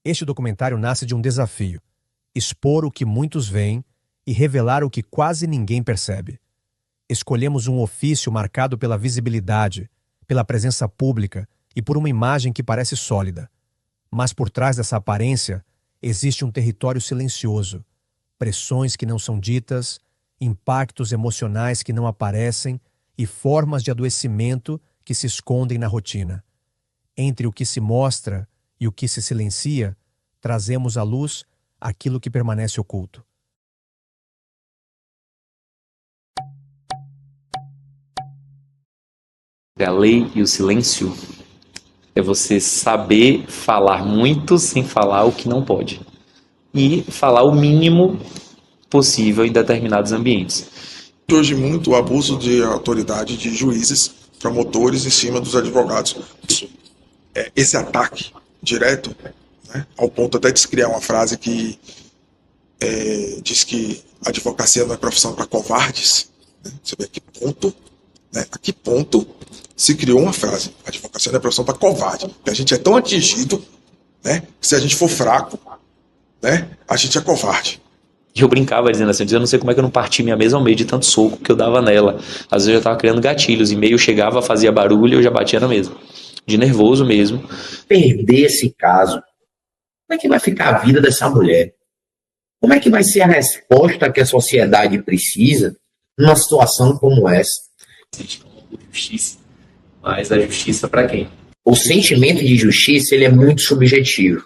Este documentário nasce de um desafio: expor o que muitos veem e revelar o que quase ninguém percebe. Escolhemos um ofício marcado pela visibilidade, pela presença pública e por uma imagem que parece sólida. Mas por trás dessa aparência existe um território silencioso, pressões que não são ditas, impactos emocionais que não aparecem e formas de adoecimento que se escondem na rotina. Entre o que se mostra e o que se silencia, trazemos à luz aquilo que permanece oculto. A lei e o silêncio é você saber falar muito sem falar o que não pode. E falar o mínimo possível em determinados ambientes. Hoje muito o abuso de autoridade de juízes, promotores em cima dos advogados. Esse ataque direto, né, ao ponto até de se criar uma frase que diz que a advocacia não é profissão para covardes. Né? Você vê a que ponto se criou uma frase: a advocacia não é profissão para covarde. Porque a gente é tão atingido, né, que se a gente for fraco, né, a gente é covarde. E eu brincava dizendo assim, eu não sei como é que eu não parti minha mesa ao meio de tanto soco que eu dava nela. Às vezes eu estava criando gatilhos, e-mail chegava, fazia barulho e eu já batia na mesa. De nervoso mesmo. Perder esse caso, como é que vai ficar a vida dessa mulher? Como é que vai ser a resposta que a sociedade precisa numa situação como essa? Justiça. Mas a justiça para quem? O sentimento de justiça ele é muito subjetivo.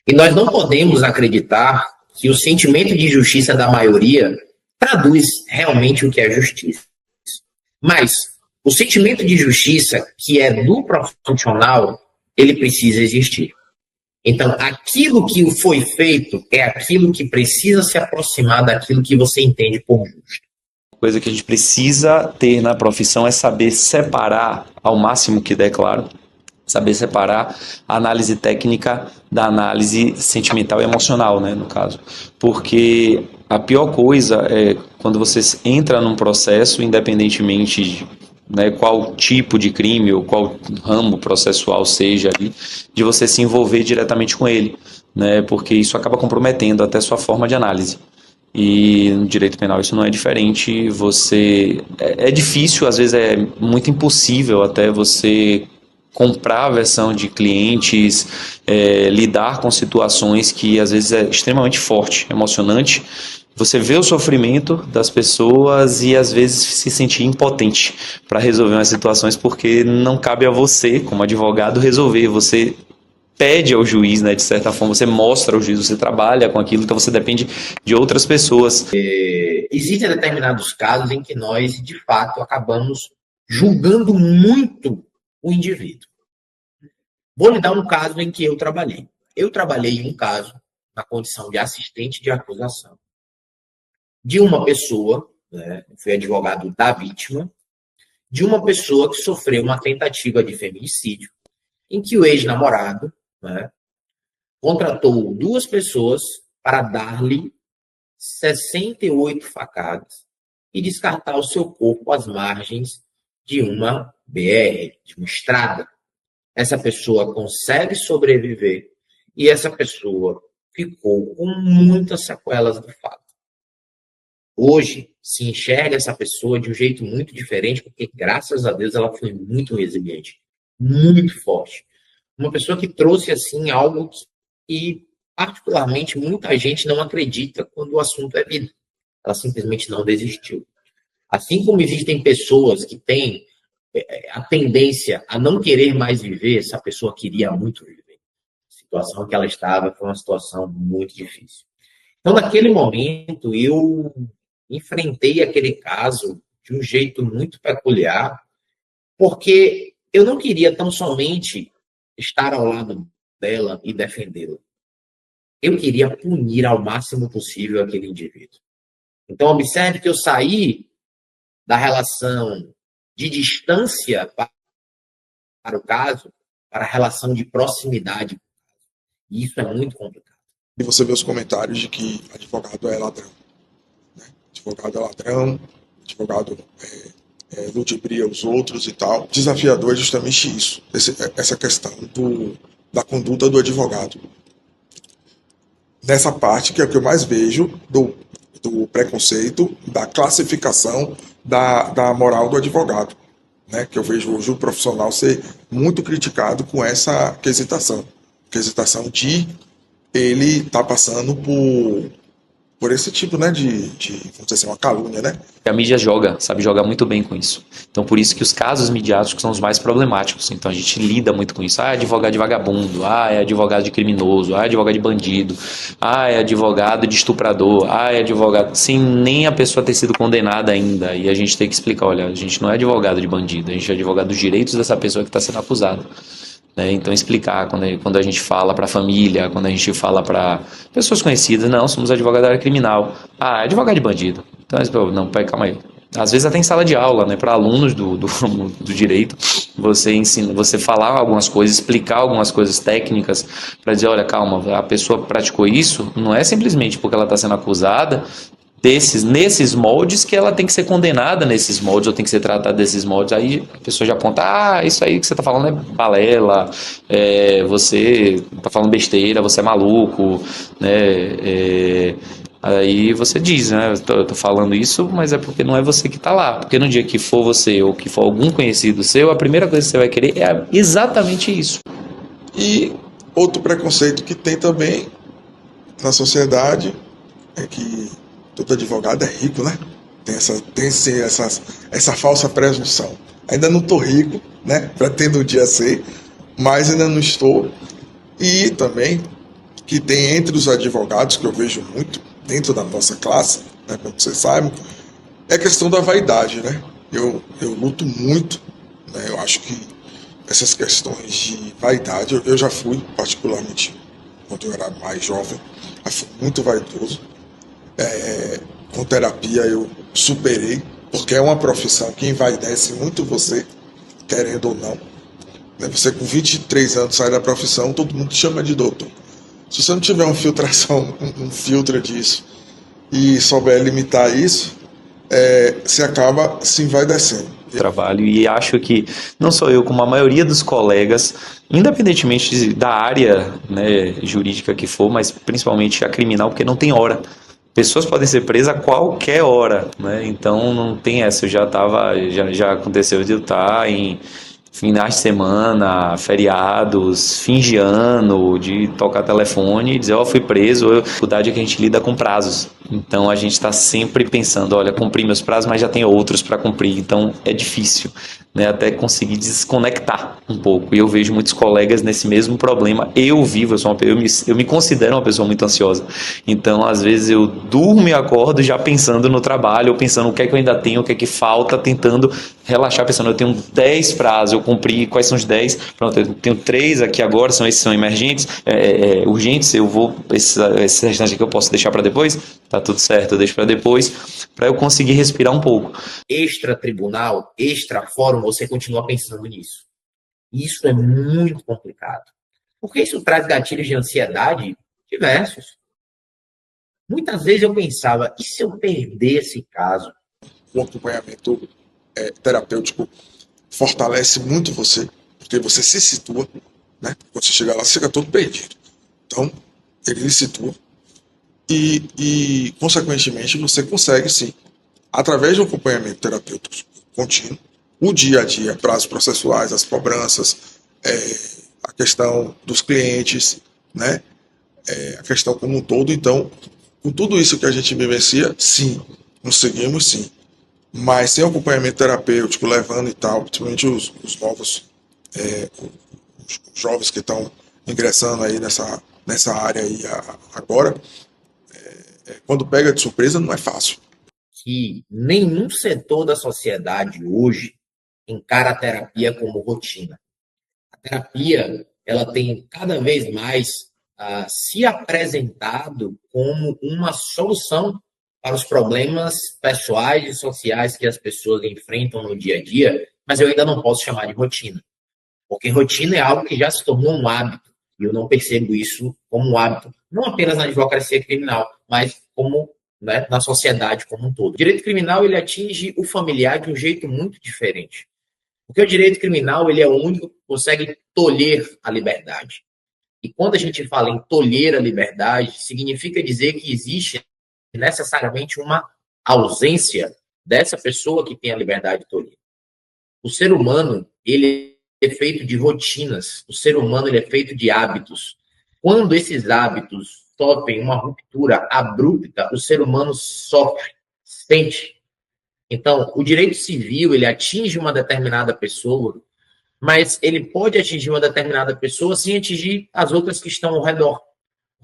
E nós não podemos acreditar que o sentimento de justiça da maioria traduz realmente o que é justiça. Mas o sentimento de justiça, que é do profissional, ele precisa existir. Então, aquilo que foi feito é aquilo que precisa se aproximar daquilo que você entende por justo. Coisa que a gente precisa ter na profissão é saber separar, ao máximo que der, claro, saber separar a análise técnica da análise sentimental e emocional, né, no caso. Porque a pior coisa é quando você entra num processo, independentemente de, né, qual tipo de crime ou qual ramo processual seja ali, de você se envolver diretamente com ele, né, porque isso acaba comprometendo até sua forma de análise. E no direito penal isso não é diferente. É difícil, às vezes é muito impossível até você comprar a versão de clientes, lidar com situações que às vezes é extremamente forte, emocionante. Você vê o sofrimento das pessoas e às vezes se sentir impotente para resolver umas situações porque não cabe a você, como advogado, resolver. Você pede ao juiz, né, de certa forma, você mostra ao juiz, você trabalha com aquilo, então você depende de outras pessoas. Existem determinados casos em que nós, de fato, acabamos julgando muito o indivíduo. Vou lhe dar um caso em que eu trabalhei. Eu trabalhei em um caso na condição de assistente de acusação de uma pessoa, né, fui advogado da vítima, de uma pessoa que sofreu uma tentativa de feminicídio, em que o ex-namorado, né, contratou duas pessoas para dar-lhe 68 facadas e descartar o seu corpo às margens de uma BR, de uma estrada. Essa pessoa consegue sobreviver e essa pessoa ficou com muitas sequelas do fato. Hoje, se enxerga essa pessoa de um jeito muito diferente, porque, graças a Deus, ela foi muito resiliente, muito forte. Uma pessoa que trouxe, assim, algo que, particularmente, muita gente não acredita quando o assunto é vida. Ela simplesmente não desistiu. Assim como existem pessoas que têm a tendência a não querer mais viver, essa pessoa queria muito viver. A situação que ela estava foi uma situação muito difícil. Então, naquele momento, eu enfrentei aquele caso de um jeito muito peculiar, porque eu não queria tão somente estar ao lado dela e defendê-la. Eu queria punir ao máximo possível aquele indivíduo. Então, observe que eu saí da relação de distância para o caso, para a relação de proximidade. E isso é muito complicado. E você vê os comentários de que advogado é ladrão. Né? Advogado é ladrão, advogado ludibria os outros e tal. Desafiador é justamente isso, essa questão da conduta do advogado. nessa parte que é o que eu mais vejo do preconceito, da classificação da moral do advogado, né? Que eu vejo hoje o profissional ser muito criticado com essa quesitação de ele estar passando por esse tipo, né, vamos dizer assim, uma calúnia, né? A mídia sabe jogar muito bem com isso. Então, por isso que os casos midiáticos são os mais problemáticos. Então, a gente lida muito com isso. Ah, é advogado de vagabundo. Ah, é advogado de criminoso. Ah, é advogado de bandido. Ah, é advogado de estuprador. Ah, é advogado... Sem nem a pessoa ter sido condenada ainda. E a gente tem que explicar, olha, a gente não é advogado de bandido. A gente é advogado dos direitos dessa pessoa que está sendo acusada. Então, explicar quando a gente fala para a família, quando a gente fala para pessoas conhecidas, não, somos advogado da área criminal. Ah, é advogado de bandido. Então, não, calma aí. Às vezes até em sala de aula, né, para alunos do direito, você ensina, você falar algumas coisas, explicar algumas coisas técnicas, para dizer, olha, calma, a pessoa praticou isso, não é simplesmente porque ela está sendo acusada, nesses moldes que ela tem que ser condenada nesses moldes ou tem que ser tratada desses moldes. Aí a pessoa já aponta, isso aí que você está falando é balela, você está falando besteira, você é maluco, né? Aí você diz, né? Eu tô falando isso, mas é porque não é você que está lá. Porque no dia que for você ou que for algum conhecido seu, a primeira coisa que você vai querer é exatamente isso. E outro preconceito que tem também na sociedade é que todo advogado é rico, né? Tem essa falsa presunção. Ainda não estou rico, né? Pretendo um dia ser, mas ainda não estou. E também que tem entre os advogados, que eu vejo muito dentro da nossa classe, né, como vocês sabem, é a questão da vaidade, né? Eu luto muito, né? Eu acho que essas questões de vaidade, eu já fui, particularmente, quando eu era mais jovem, eu fui muito vaidoso. Com terapia eu superei, porque é uma profissão que envaidece muito você, querendo ou não. Você com 23 anos sai da profissão, todo mundo te chama de doutor. Se você não tiver uma filtração, um filtro disso, e souber limitar isso, você acaba se envaidecendo. Trabalho, e acho que não só eu, como a maioria dos colegas, independentemente da área, né, jurídica que for, mas principalmente a criminal, porque não tem hora. Pessoas podem ser presas a qualquer hora, né? Então não tem essa. Já aconteceu de eu estar em finais de semana, feriados, fins de ano, de tocar telefone e dizer, fui preso. A dificuldade é que a gente lida com prazos. Então a gente está sempre pensando, olha, cumpri meus prazos, mas já tem outros para cumprir. Então é difícil, né, até conseguir desconectar um pouco. E eu vejo muitos colegas nesse mesmo problema. Eu me considero uma pessoa muito ansiosa. Então às vezes eu durmo e acordo já pensando no trabalho, ou pensando o que é que eu ainda tenho, o que é que falta, tentando relaxar, pensando, eu tenho 10 prazos, eu cumpri, quais são os 10? Pronto, eu tenho 3 aqui agora, esses são emergentes, urgentes, esses restantes aqui eu posso deixar para depois? Tá tudo certo, eu deixo para depois, para eu conseguir respirar um pouco. Extra-tribunal, extra-fórum, você continua pensando nisso. Isso é muito complicado. Porque isso traz gatilhos de ansiedade diversos. Muitas vezes eu pensava, e se eu perder esse caso? O acompanhamento terapêutico fortalece muito você, porque você se situa, né? Quando você chegar lá, você fica todo perdido. Então, ele lhe situa e consequentemente, você consegue, sim, através de um acompanhamento terapêutico contínuo, o dia a dia, prazos processuais, as cobranças, a questão dos clientes, né? A questão como um todo. Então, com tudo isso que a gente vivencia, sim, conseguimos, sim. Mas sem acompanhamento terapêutico, levando e tal, principalmente os novos, os jovens que estão ingressando aí nessa área aí agora, quando pega de surpresa não é fácil. Que nenhum setor da sociedade hoje encara a terapia como rotina. A terapia, ela tem cada vez mais se apresentado como uma solução para os problemas pessoais e sociais que as pessoas enfrentam no dia a dia, mas eu ainda não posso chamar de rotina. Porque rotina é algo que já se tornou um hábito, e eu não percebo isso como um hábito, não apenas na advocacia criminal, mas como, né, na sociedade como um todo. O direito criminal, ele atinge o familiar de um jeito muito diferente. Porque o direito criminal, ele é o único que consegue tolher a liberdade. E quando a gente fala em tolher a liberdade, significa dizer que existe necessariamente uma ausência dessa pessoa que tem a liberdade tolhida. O ser humano, ele é feito de rotinas. O ser humano, ele é feito de hábitos. Quando esses hábitos sofrem uma ruptura abrupta, o ser humano sofre, sente. Então, o direito civil, ele atinge uma determinada pessoa, mas ele pode atingir uma determinada pessoa sem atingir as outras que estão ao redor.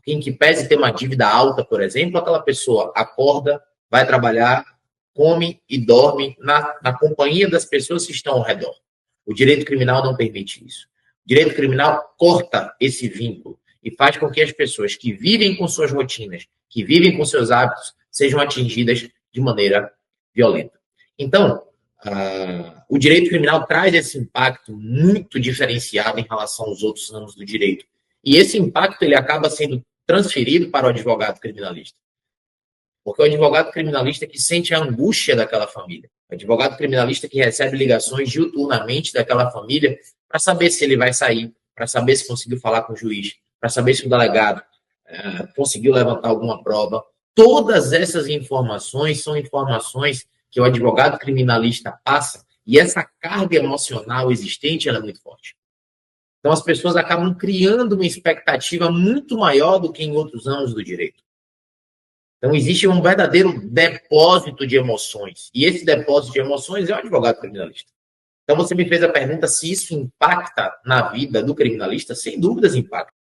Em que pese ter uma dívida alta, por exemplo, aquela pessoa acorda, vai trabalhar, come e dorme na companhia das pessoas que estão ao redor. O direito criminal não permite isso. O direito criminal corta esse vínculo e faz com que as pessoas que vivem com suas rotinas, que vivem com seus hábitos, sejam atingidas de maneira violenta. Então, o direito criminal traz esse impacto muito diferenciado em relação aos outros ramos do direito. E esse impacto ele acaba sendo transferido para o advogado criminalista. Porque o advogado criminalista que sente a angústia daquela família. O advogado criminalista que recebe ligações diuturnamente daquela família para saber se ele vai sair, para saber se conseguiu falar com o juiz, para saber se o delegado conseguiu levantar alguma prova. Todas essas informações são informações que o advogado criminalista passa e essa carga emocional existente ela é muito forte. Então, as pessoas acabam criando uma expectativa muito maior do que em outros ramos do direito. Então, existe um verdadeiro depósito de emoções. E esse depósito de emoções é o advogado criminalista. Então, você me fez a pergunta se isso impacta na vida do criminalista. Sem dúvidas impacta.